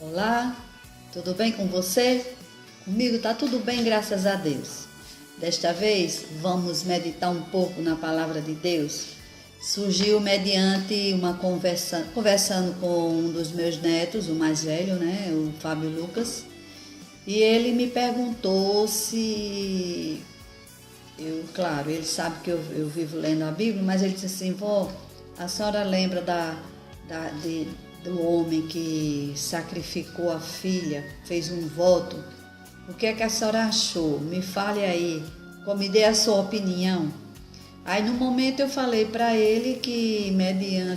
Olá, tudo bem com você? Comigo tá tudo bem, graças a Deus. Desta vez vamos meditar um pouco na palavra de Deus. Surgiu mediante uma conversando com um dos meus netos, o mais velho, né, o Fábio Lucas, e ele me perguntou se claro, ele sabe que eu vivo lendo a Bíblia, mas ele disse assim: vó, a senhora lembra do homem que sacrificou a filha, fez um voto? O que é que a senhora achou? Me fale aí, me dê a sua opinião. Aí no momento eu falei para ele que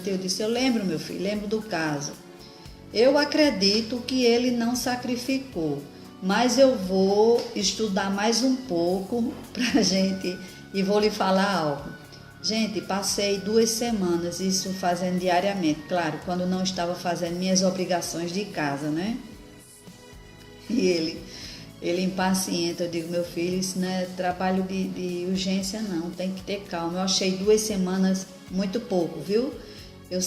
eu disse: eu lembro, meu filho, lembro do caso. Eu acredito que ele não sacrificou, mas eu vou estudar mais um pouco pra gente e vou lhe falar algo. Gente, passei 2 semanas isso fazendo diariamente, claro, quando não estava fazendo minhas obrigações de casa, né? E ele impaciente, eu digo: meu filho, isso não é trabalho de urgência não, tem que ter calma. Eu achei 2 semanas muito pouco, viu? Eu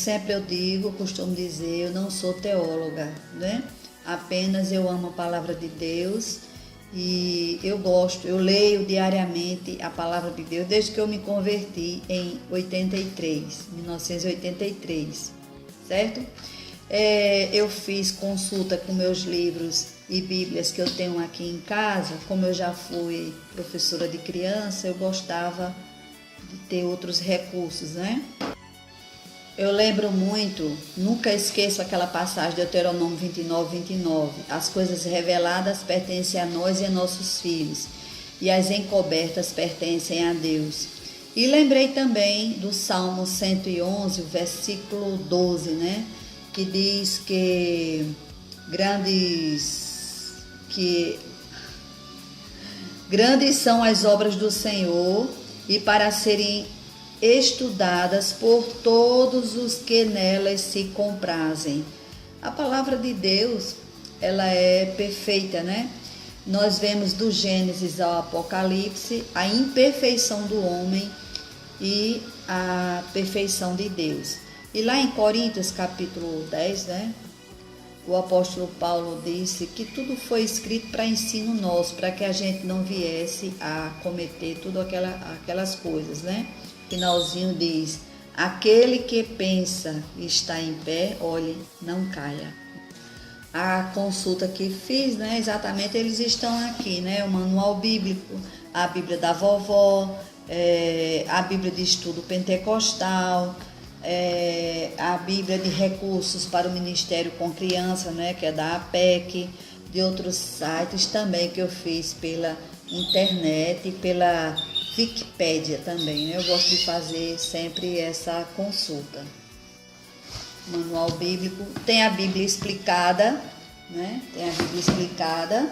digo, costumo dizer, eu não sou teóloga, né? Apenas eu amo a palavra de Deus e eu leio diariamente a palavra de Deus desde que eu me converti em 1983, certo? Eu fiz consulta com meus livros e bíblias que eu tenho aqui em casa. Como eu já fui professora de criança, eu gostava de ter outros recursos, né? Eu lembro muito, nunca esqueço aquela passagem de Deuteronômio 29. As coisas reveladas pertencem a nós e a nossos filhos, e as encobertas pertencem a Deus. E lembrei também do Salmo 111, o versículo 12, né? Que diz que grandes são as obras do Senhor e para serem estudadas por todos os que nelas se comprazem. A palavra de Deus, ela é perfeita, né? Nós vemos do Gênesis ao Apocalipse a imperfeição do homem e a perfeição de Deus. E lá em Coríntios capítulo 10, né? O apóstolo Paulo disse que tudo foi escrito para ensino nosso, para que a gente não viesse a cometer tudo aquelas coisas, né? Finalzinho diz: aquele que pensa e está em pé, olhe, não caia. A consulta que fiz, né, exatamente, eles estão aqui, né? O manual bíblico, a Bíblia da vovó, a Bíblia de estudo pentecostal, a Bíblia de recursos para o Ministério com Criança, né, que é da APEC, de outros sites também que eu fiz pela internet e pela Wikipédia também, né? Eu gosto de fazer sempre essa consulta. Manual bíblico, tem a Bíblia explicada, né? Tem a Bíblia explicada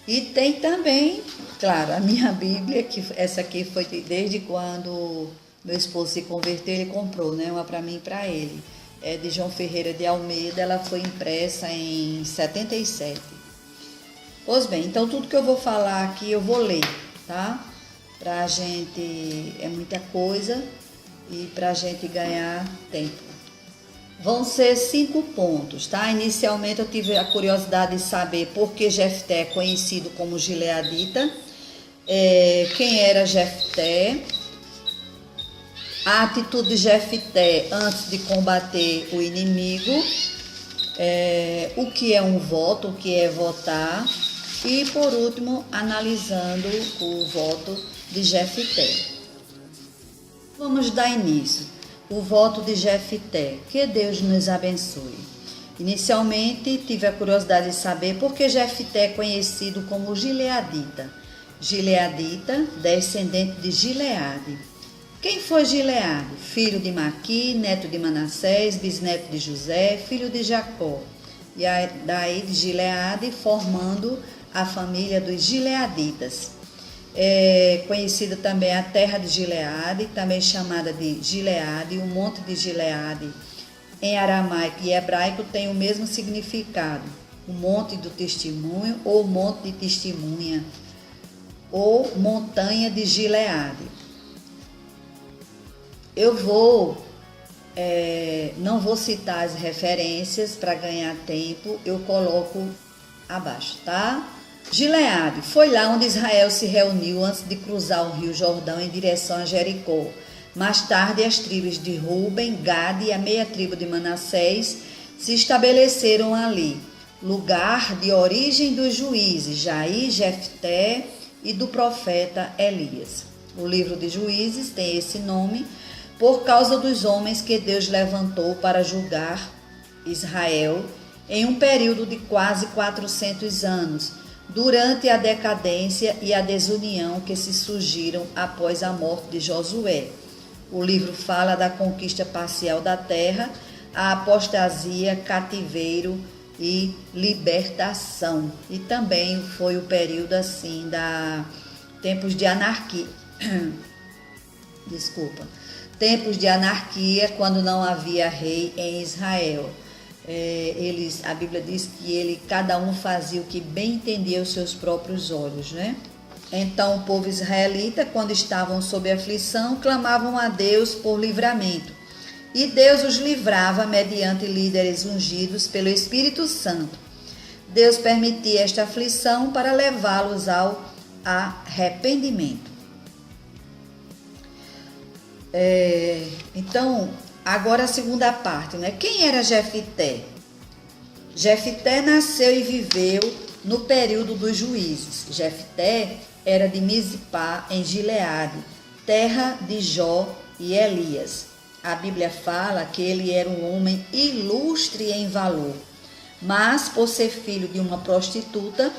e tem também, claro, a minha Bíblia, que essa aqui foi desde quando meu esposo se converteu, ele comprou, né? Uma para mim e para ele. É de João Ferreira de Almeida, ela foi impressa em 77. Pois bem, então tudo que eu vou falar aqui eu vou ler, tá? Pra gente, é muita coisa e pra gente ganhar tempo. Vão ser 5 pontos, tá? Inicialmente eu tive a curiosidade de saber por que Jefté é conhecido como gileadita, quem era Jefté, a atitude de Jefté antes de combater o inimigo, o que é um voto, o que é votar, e por último, analisando o voto de Jefté. Vamos dar início. O voto de Jefté. Que Deus nos abençoe. Inicialmente, tive a curiosidade de saber por que Jefté é conhecido como gileadita. Gileadita, descendente de Gileade. Quem foi Gileade? Filho de Maqui, neto de Manassés, bisneto de José, filho de Jacó. E daí de Gileade, formando a família dos gileaditas. Conhecida também a terra de Gileade, também chamada de Gileade, o monte de Gileade. Em aramaico e hebraico tem o mesmo significado, o monte do testemunho ou monte de testemunha, ou montanha de Gileade. Eu vou não vou citar as referências para ganhar tempo, eu coloco abaixo, tá? Gileade, foi lá onde Israel se reuniu antes de cruzar o rio Jordão em direção a Jericó. Mais tarde, as tribos de Ruben, Gade e a meia tribo de Manassés se estabeleceram ali, lugar de origem dos juízes Jair, Jefté e do profeta Elias. O livro de Juízes tem esse nome por causa dos homens que Deus levantou para julgar Israel em um período de quase 400 anos, durante a decadência e a desunião que se surgiram após a morte de Josué. O livro fala da conquista parcial da terra, a apostasia, cativeiro e libertação. E também foi o período assim da tempos de anarquia. Tempos de anarquia, quando não havia rei em Israel. A Bíblia diz que cada um fazia o que bem entendia aos seus próprios olhos, né? Então o povo israelita, quando estavam sob aflição, clamavam a Deus por livramento. E Deus os livrava mediante líderes ungidos pelo Espírito Santo. Deus permitia esta aflição para levá-los ao arrependimento. Então, agora a segunda parte, né? Quem era Jefté? Jefté nasceu e viveu no período dos juízes. Jefté era de Mizpá, em Gileade, terra de Jó e Elias. A Bíblia fala que ele era um homem ilustre em valor, mas por ser filho de uma prostituta,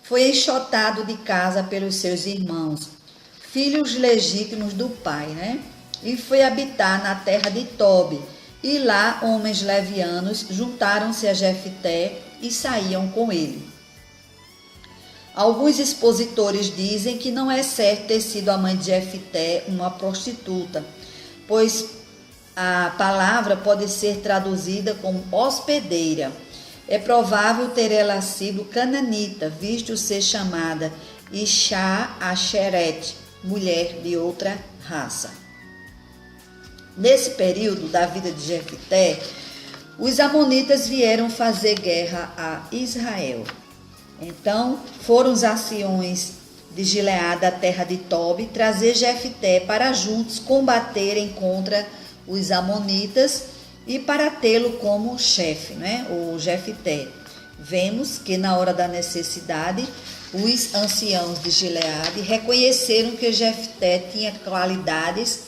foi enxotado de casa pelos seus irmãos, filhos legítimos do pai, né? E foi habitar na terra de Tobi. E lá homens levianos juntaram-se a Jefté e saíam com ele. Alguns expositores dizem que não é certo ter sido a mãe de Jefté uma prostituta, pois a palavra pode ser traduzida como hospedeira. É provável ter ela sido cananita, visto ser chamada Ishá Asheret, mulher de outra raça. Nesse período da vida de Jefté, os amonitas vieram fazer guerra a Israel. Então, foram os anciões de Gileade, a terra de Tobi, trazer Jefté para juntos combaterem contra os amonitas e para tê-lo como chefe, né? O Jefté. Vemos que na hora da necessidade, os anciãos de Gileade reconheceram que Jefté tinha qualidades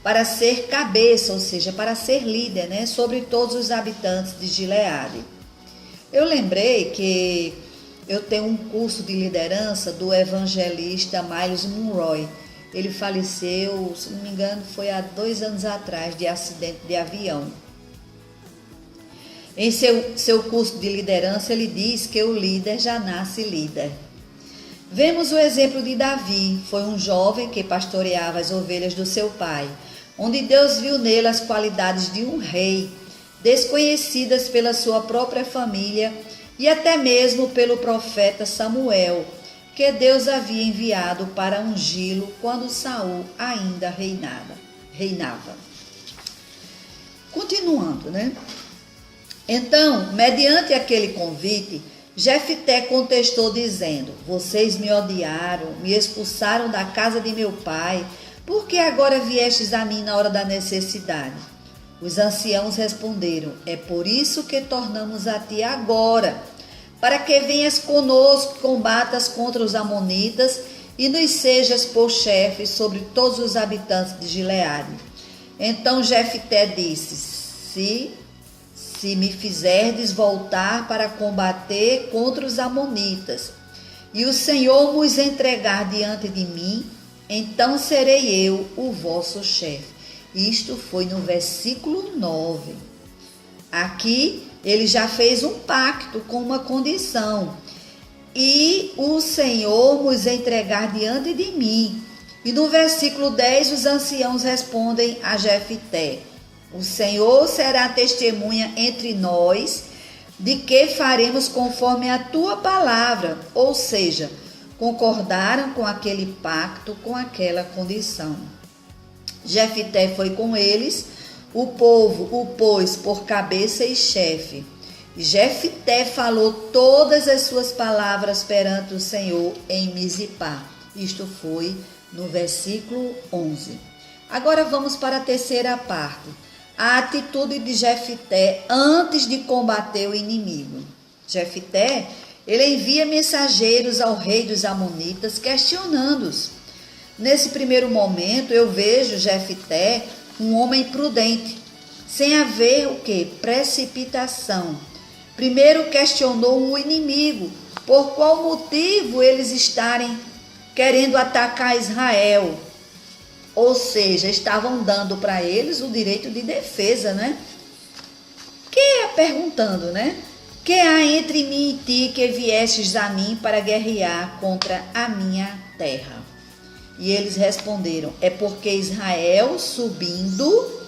para ser cabeça, ou seja, para ser líder, né? Sobre todos os habitantes de Gileade. Eu lembrei que eu tenho um curso de liderança do evangelista Myles Munroe. Ele faleceu, se não me engano, foi há 2 anos atrás, de acidente de avião. Em seu curso de liderança, ele diz que o líder já nasce líder. Vemos o exemplo de Davi. Foi um jovem que pastoreava as ovelhas do seu pai, onde Deus viu nele as qualidades de um rei, desconhecidas pela sua própria família e até mesmo pelo profeta Samuel, que Deus havia enviado para ungí-lo quando Saul ainda reinava. Continuando, né? Então, mediante aquele convite, Jefté contestou dizendo: vocês me odiaram, me expulsaram da casa de meu pai, por que agora viestes a mim na hora da necessidade? Os anciãos responderam: é por isso que tornamos a ti agora, para que venhas conosco, combatas contra os amonitas e nos sejas por chefe sobre todos os habitantes de Gileade. Então Jefté disse: se me fizerdes voltar para combater contra os amonitas, e o Senhor nos entregar diante de mim, então serei eu o vosso chefe. Isto foi no versículo 9. Aqui ele já fez um pacto com uma condição: e o Senhor nos entregar diante de mim. E no versículo 10 os anciãos respondem a Jefté: o Senhor será testemunha entre nós de que faremos conforme a tua palavra. Ou seja, concordaram com aquele pacto, com aquela condição. Jefté foi com eles, o povo o pôs por cabeça e chefe. E Jefté falou todas as suas palavras perante o Senhor em Mizipá. Isto foi no versículo 11. Agora vamos para a terceira parte. A atitude de Jefté antes de combater o inimigo. Jefté, ele envia mensageiros ao rei dos Amonitas questionando-os. Nesse primeiro momento eu vejo Jefté um homem prudente, sem haver o que? Precipitação. Primeiro questionou o inimigo, por qual motivo eles estarem querendo atacar Israel. Ou seja, estavam dando para eles o direito de defesa, né? Perguntando, né? Que há entre mim e ti que viestes a mim para guerrear contra a minha terra? E eles responderam, é porque Israel subindo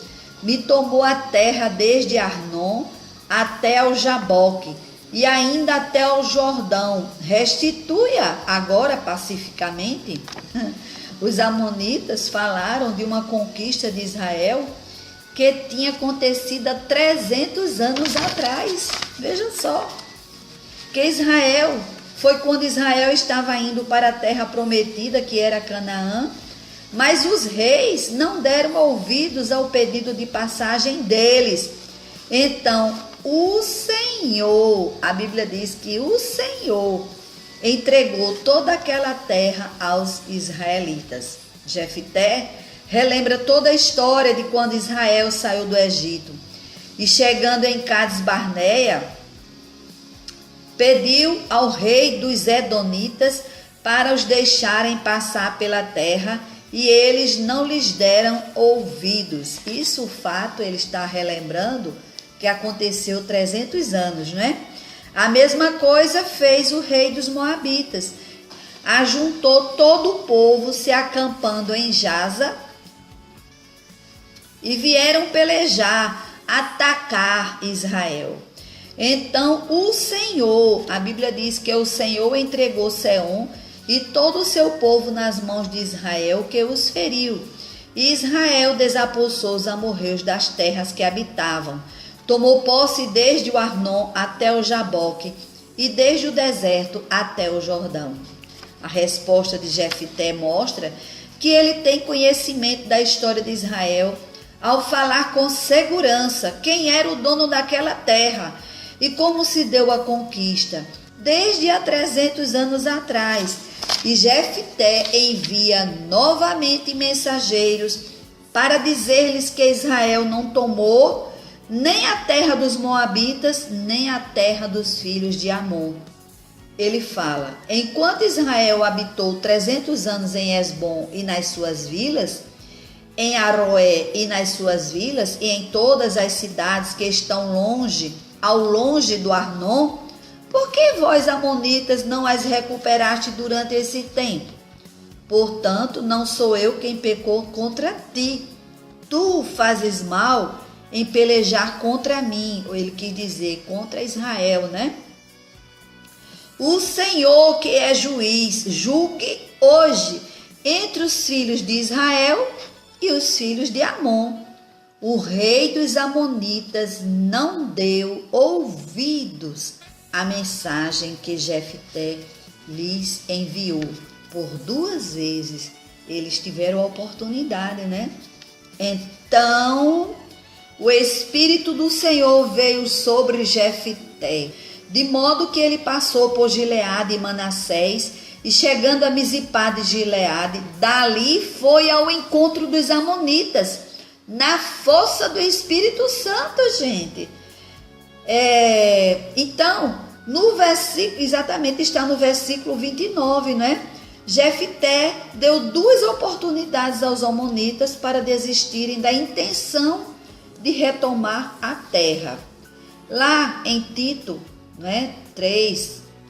me tomou a terra desde Arnon até ao Jaboque e ainda até ao Jordão. Restitui-a agora pacificamente. Os amonitas falaram de uma conquista de Israel que tinha acontecido há 300 anos atrás. Veja só, que Israel, foi quando Israel estava indo para a terra prometida, que era Canaã, mas os reis não deram ouvidos ao pedido de passagem deles. Então, o Senhor, a Bíblia diz que o Senhor entregou toda aquela terra aos israelitas. Jefté relembra toda a história de quando Israel saiu do Egito. E chegando em Cades Barneia, pediu ao rei dos Edonitas para os deixarem passar pela terra e eles não lhes deram ouvidos. Isso, o fato, ele está relembrando que aconteceu 300 anos, né? A mesma coisa fez o rei dos Moabitas. Ajuntou todo o povo se acampando em Jaza e vieram pelejar, atacar Israel. Então o Senhor, a Bíblia diz que o Senhor entregou Seom e todo o seu povo nas mãos de Israel, que os feriu. E Israel desapossou os amorreus das terras que habitavam. Tomou posse desde o Arnon até o Jaboque e desde o deserto até o Jordão. A resposta de Jefté mostra que ele tem conhecimento da história de Israel ao falar com segurança quem era o dono daquela terra e como se deu a conquista, desde há 300 anos atrás. E Jefté envia novamente mensageiros para dizer-lhes que Israel não tomou nem a terra dos Moabitas, nem a terra dos filhos de Amon. Ele fala, enquanto Israel habitou 300 anos em Esbom e nas suas vilas, em Aroé e nas suas vilas, e em todas as cidades que estão ao longe do Arnon, por que vós, amonitas, não as recuperaste durante esse tempo? Portanto, não sou eu quem pecou contra ti. Tu fazes mal em pelejar contra mim, ou ele quis dizer, contra Israel, né? O Senhor, que é juiz, julgue hoje entre os filhos de Israel e os filhos de Amon. O rei dos Amonitas não deu ouvidos à mensagem que Jefté lhes enviou. Por 2 vezes eles tiveram a oportunidade, né? Então o Espírito do Senhor veio sobre Jefté, de modo que ele passou por Gileade e Manassés, e chegando a Mizipá de Gileade, dali foi ao encontro dos amonitas, na força do Espírito Santo, gente. Então, no versículo, exatamente está no versículo 29, né? Jefté deu 2 oportunidades aos amonitas para desistirem da intenção de retomar a terra. Lá em Tito, né,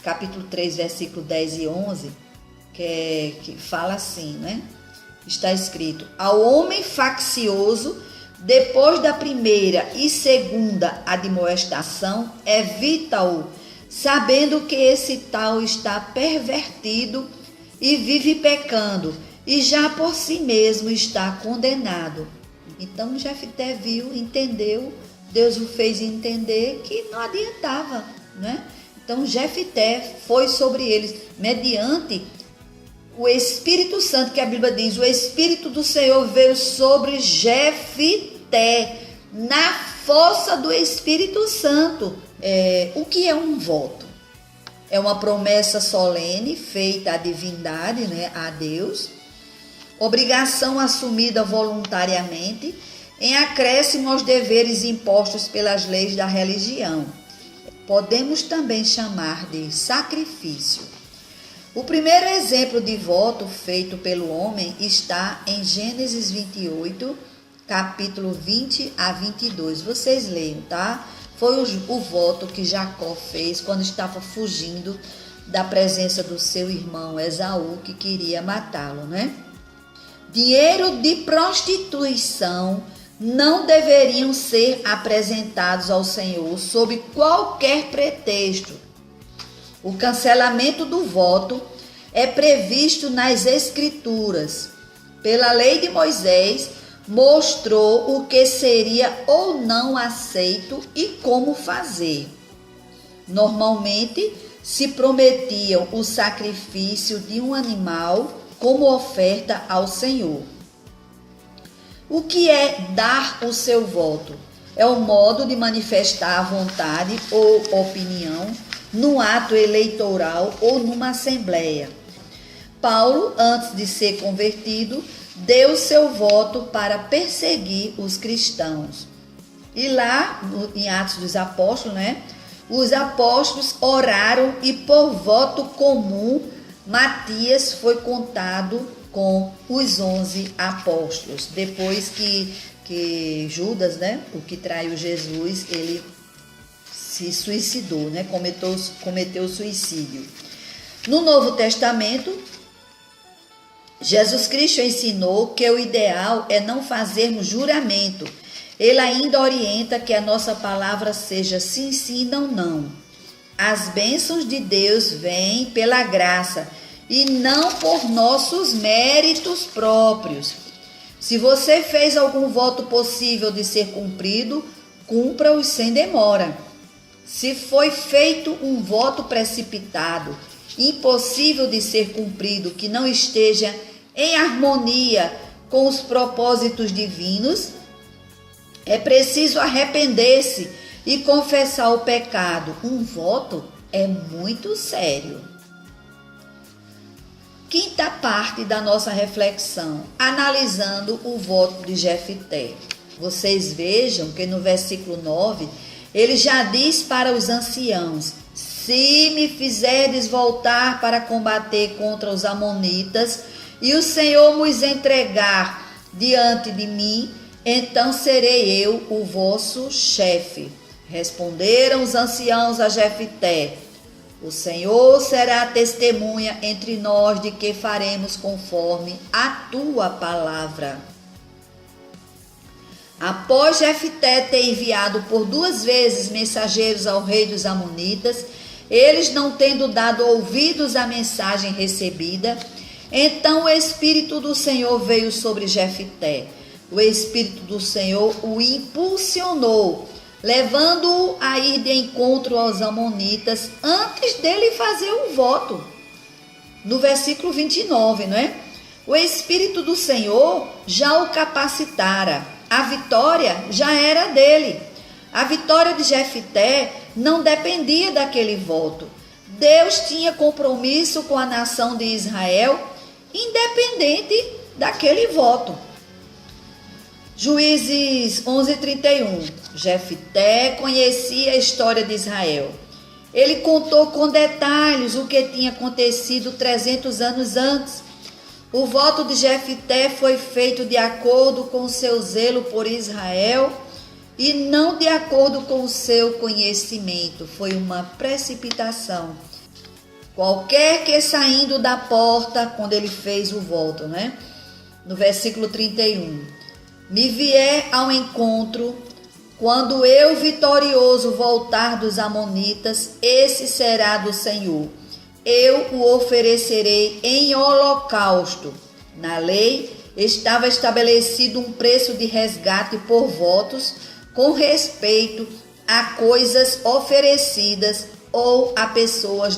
capítulo 3, versículo 10 e 11, que fala assim, né? Está escrito, ao homem faccioso, depois da primeira e segunda admoestação, evita-o, sabendo que esse tal está pervertido e vive pecando, e já por si mesmo está condenado. Então Jefté viu, entendeu, Deus o fez entender que não adiantava, né? Então Jefté foi sobre eles, mediante o Espírito Santo, que a Bíblia diz, o Espírito do Senhor veio sobre Jefté, na força do Espírito Santo. O que é um voto? É uma promessa solene feita à divindade, né, a Deus, obrigação assumida voluntariamente, em acréscimo aos deveres impostos pelas leis da religião. Podemos também chamar de sacrifício. O primeiro exemplo de voto feito pelo homem está em Gênesis 28, capítulo 20 a 22. Vocês leiam, tá? Foi o voto que Jacó fez quando estava fugindo da presença do seu irmão Esaú, que queria matá-lo, né? Dinheiro de prostituição não deveriam ser apresentados ao Senhor sob qualquer pretexto. O cancelamento do voto é previsto nas Escrituras. Pela lei de Moisés, mostrou o que seria ou não aceito e como fazer. Normalmente, se prometiam o sacrifício de um animal como oferta ao Senhor. O que é dar o seu voto? É o modo de manifestar a vontade ou opinião no ato eleitoral ou numa assembleia. Paulo, antes de ser convertido, deu seu voto para perseguir os cristãos. E lá, em Atos dos Apóstolos, né, os apóstolos oraram e por voto comum, Matias foi contado com os 11 apóstolos. Depois que Judas, né, o que traiu Jesus, ele se suicidou, né, cometeu suicídio. No Novo Testamento, Jesus Cristo ensinou que o ideal é não fazermos juramento. Ele ainda orienta que a nossa palavra seja sim, sim, não, não. As bênçãos de Deus vêm pela graça e não por nossos méritos próprios. Se você fez algum voto possível de ser cumprido, cumpra-os sem demora. Se foi feito um voto precipitado, impossível de ser cumprido, que não esteja em harmonia com os propósitos divinos, é preciso arrepender-se e confessar o pecado. Um voto é muito sério. Quinta parte da nossa reflexão, analisando o voto de Jefté. Vocês vejam que no versículo 9, ele já diz para os anciãos: se me fizerdes voltar para combater contra os amonitas, e o Senhor nos entregar diante de mim, então serei eu o vosso chefe. Responderam os anciãos a Jefté: o Senhor será testemunha entre nós de que faremos conforme a tua palavra. Após Jefté ter enviado por 2 vezes mensageiros ao rei dos amonitas, eles não tendo dado ouvidos à mensagem recebida, então o Espírito do Senhor veio sobre Jefté. O Espírito do Senhor o impulsionou, levando-o a ir de encontro aos amonitas antes dele fazer o voto. No versículo 29, não é? O Espírito do Senhor já o capacitara. A vitória já era dele. A vitória de Jefté não dependia daquele voto. Deus tinha compromisso com a nação de Israel, independente daquele voto. Juízes 11:31. Jefté conhecia a história de Israel. Ele contou com detalhes o que tinha acontecido 300 anos antes. O voto de Jefté foi feito de acordo com o seu zelo por Israel e não de acordo com o seu conhecimento. Foi uma precipitação. Qualquer que saindo da porta, quando ele fez o voto, né? No versículo 31. Me vier ao encontro, quando eu vitorioso voltar dos amonitas, esse será do Senhor. Eu o oferecerei em holocausto. Na lei, estava estabelecido um preço de resgate por votos com respeito a coisas oferecidas ou a pessoas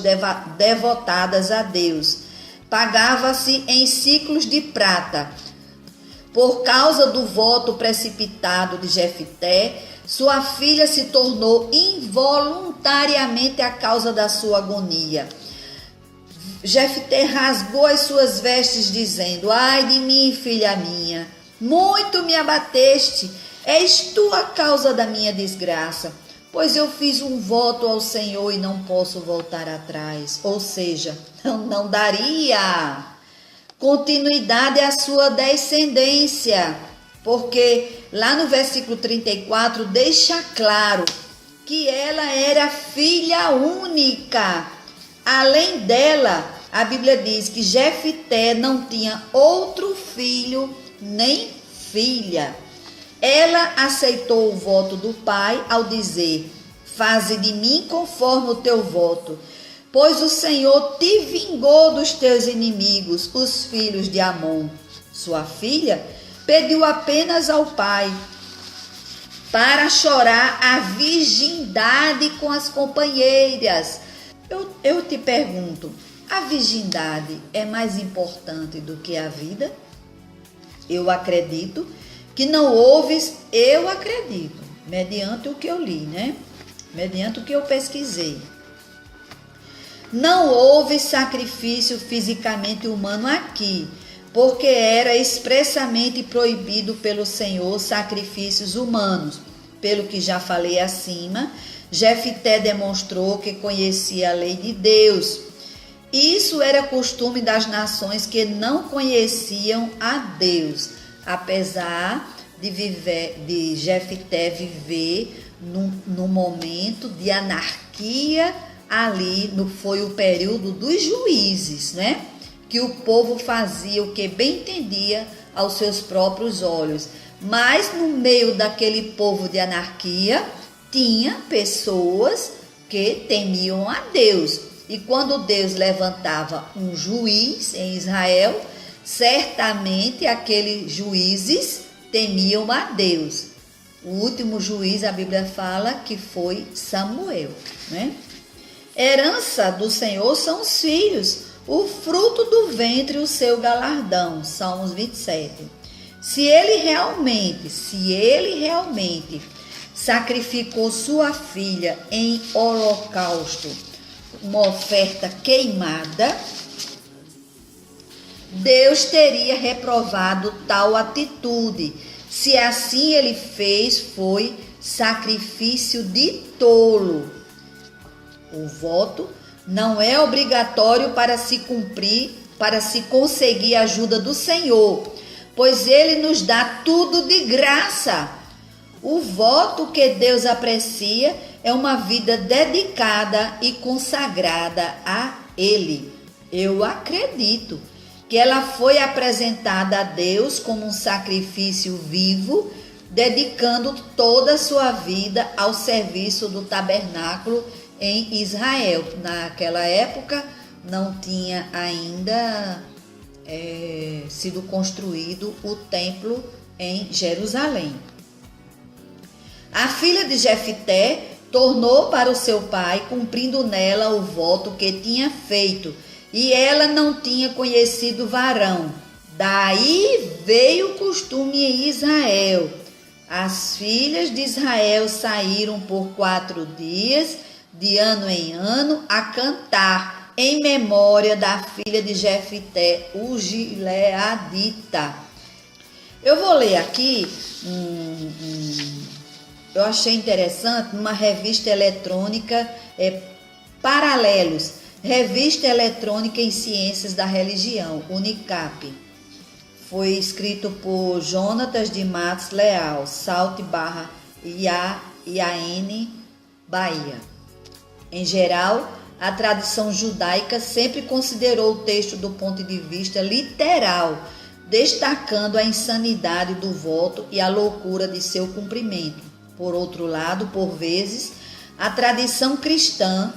devotadas a Deus. Pagava-se em ciclos de prata. Por causa do voto precipitado de Jefté, sua filha se tornou involuntariamente a causa da sua agonia. Jefté rasgou as suas vestes, dizendo: ai de mim, filha minha, muito me abateste, és tu a causa da minha desgraça, pois eu fiz um voto ao Senhor e não posso voltar atrás. Ou seja, não daria continuidade à sua descendência, porque lá no versículo 34 deixa claro que ela era filha única. Além dela, a Bíblia diz que Jefté não tinha outro filho nem filha. Ela aceitou o voto do pai ao dizer: faze de mim conforme o teu voto, pois o Senhor te vingou dos teus inimigos, os filhos de Amon. Sua filha pediu apenas ao pai para chorar a virgindade com as companheiras. Eu te pergunto, a virgindade é mais importante do que a vida? Eu acredito que não houve, eu acredito, mediante o que eu li, né? Mediante o que eu pesquisei. Não houve sacrifício fisicamente humano aqui, porque era expressamente proibido pelo Senhor sacrifícios humanos. Pelo que já falei acima, Jefté demonstrou que conhecia a lei de Deus. Isso era costume das nações que não conheciam a Deus, apesar de Jefté viver num momento de anarquia. Ali foi o período dos juízes, né? Que o povo fazia o que bem entendia aos seus próprios olhos. Mas no meio daquele povo de anarquia, tinha pessoas que temiam a Deus. E quando Deus levantava um juiz em Israel, certamente aqueles juízes temiam a Deus. O último juiz, a Bíblia fala que foi Samuel, né? Herança do Senhor são os filhos, o fruto do ventre, o seu galardão. Salmos 27. Se ele realmente sacrificou sua filha em holocausto, uma oferta queimada, Deus teria reprovado tal atitude. Se assim ele fez, foi sacrifício de tolo. O voto não é obrigatório para se cumprir, para se conseguir a ajuda do Senhor, pois Ele nos dá tudo de graça. O voto que Deus aprecia é uma vida dedicada e consagrada a Ele. Eu acredito que ela foi apresentada a Deus como um sacrifício vivo, dedicando toda a sua vida ao serviço do tabernáculo em Israel. Naquela época não tinha ainda sido construído o templo em Jerusalém. A filha de Jefté tornou para o seu pai, cumprindo nela o voto que tinha feito, e ela não tinha conhecido varão. Daí veio o costume em Israel. As filhas de Israel saíram por 4 dias, de ano em ano, a cantar em memória da filha de Jefté, o gileadita. Eu vou ler aqui, eu achei interessante, numa revista eletrônica, Paralelos, Revista Eletrônica em Ciências da Religião, Unicap. Foi escrito por Jonatas de Matos Leal, Ian, Bahia. Em geral, a tradição judaica sempre considerou o texto do ponto de vista literal, destacando a insanidade do voto e a loucura de seu cumprimento. Por outro lado, por vezes, a tradição cristã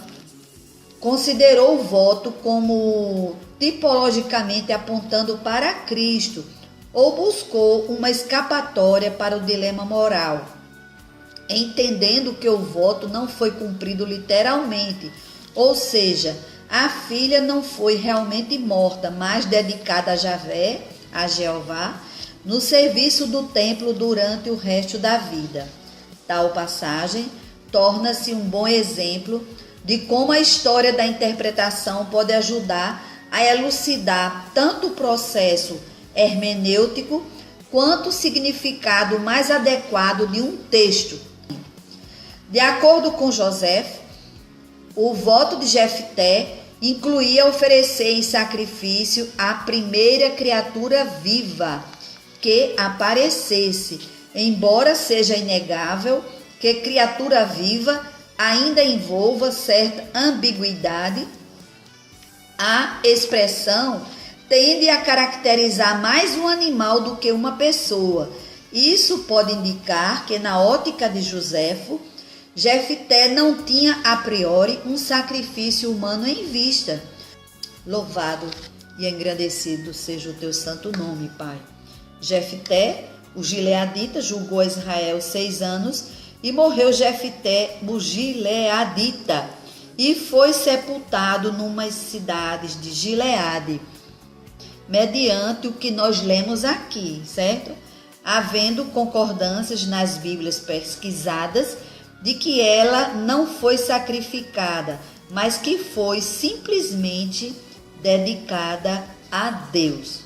considerou o voto como tipologicamente apontando para Cristo, ou buscou uma escapatória para o dilema moral, entendendo que o voto não foi cumprido literalmente, ou seja, a filha não foi realmente morta, mas dedicada a Javé, a Jeová, no serviço do templo durante o resto da vida. Tal passagem torna-se um bom exemplo de como a história da interpretação pode ajudar a elucidar tanto o processo hermenêutico quanto o significado mais adequado de um texto. De acordo com José, o voto de Jefté incluía oferecer em sacrifício a primeira criatura viva que aparecesse, embora seja inegável que criatura viva ainda envolva certa ambiguidade. A expressão tende a caracterizar mais um animal do que uma pessoa. Isso pode indicar que, na ótica de Joséfo, Jefté não tinha a priori um sacrifício humano em vista. Louvado e engrandecido seja o teu santo nome, Pai. Jefté, o gileadita, julgou Israel 6 anos e morreu Jefté, o gileadita, e foi sepultado numas cidades de Gileade, mediante o que nós lemos aqui, certo? Havendo concordâncias nas Bíblias pesquisadas de que ela não foi sacrificada, mas que foi simplesmente dedicada a Deus.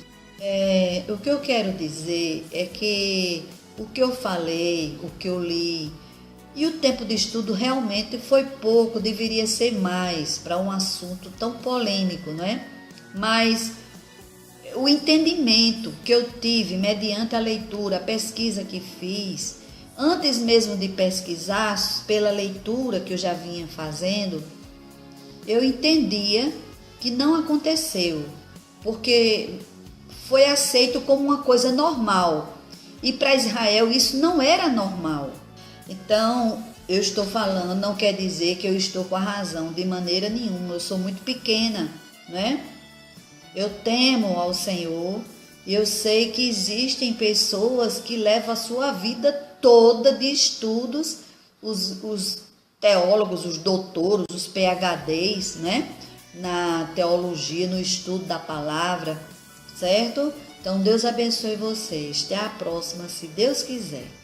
O que eu quero dizer é que o que eu falei, o que eu li e o tempo de estudo realmente foi pouco, deveria ser mais para um assunto tão polêmico, não é? Mas o entendimento que eu tive mediante a leitura, a pesquisa que fiz, antes mesmo de pesquisar, pela leitura que eu já vinha fazendo, eu entendia que não aconteceu, porque foi aceito como uma coisa normal. E para Israel isso não era normal. Então, eu estou falando, não quer dizer que eu estou com a razão, de maneira nenhuma. Eu sou muito pequena, não é? Eu temo ao Senhor e eu sei que existem pessoas que levam a sua vida toda de estudos, os teólogos, os doutores, os PhDs, né? Na teologia, no estudo da palavra, certo? Então, Deus abençoe vocês. Até a próxima, se Deus quiser.